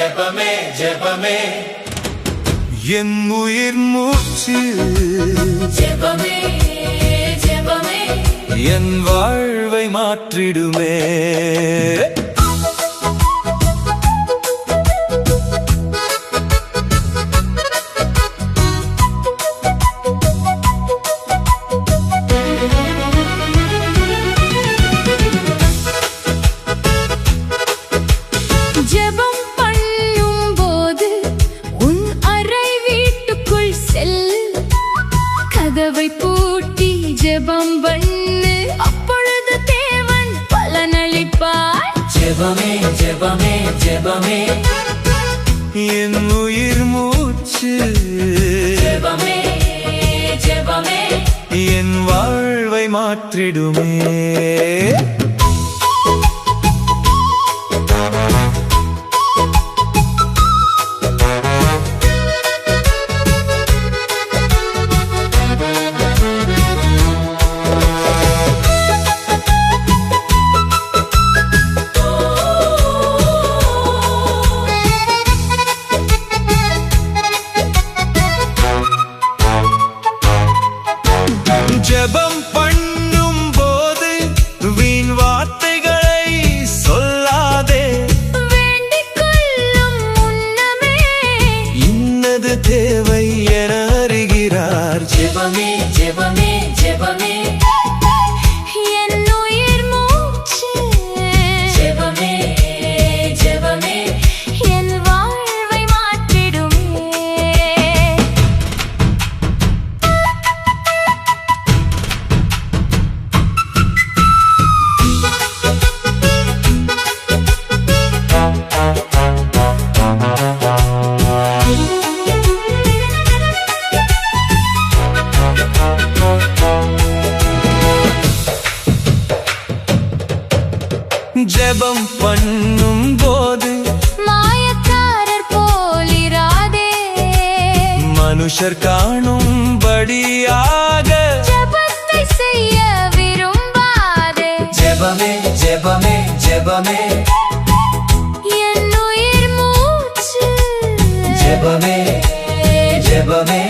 ஜெபமே ஜெபமே என் உயிர் மூச்சு ஜெபமே ஜெபமே என் வாழ்வை மாற்றிடுமே ஜெபம் பண்ணும் போது உன் அறை வீட்டுக்குள் செல்லு, கதவை பூட்டி ஜெபம் பண்ணு, அப்பொழுது தேவன் பலனளிப்பார். ஜெபமே ஜெபமே ஜெபமே என் உயிர் மூச்சு ஜெபமே ஜெபமே என் வாழ்வை மாற்றிடுமே ஜெபம் பண்ணும் போது வீண் வார்த்தைகளை சொல்லாதே, வேண்டிக் கொள்ளும் முன்னமே இன்னது தேவை என அறிகிறார். ஜெபமே ஜெபமே ஜெபமே என் உயிர் மூச்சு ஜெபமே ஜெபமே என் வாழ்வை மாற்றிடுமே. ஜெபம் பண்ணும் போது மாயக்காரர் போலிராதே, மனுஷர் காணும்படியாக ஜெபத்தை செய்ய விரும்பாதே. ஜெபமே ஜெபமே ஜெபமே என் உயிர் மூச்சு ஜெபமே ஜெபமே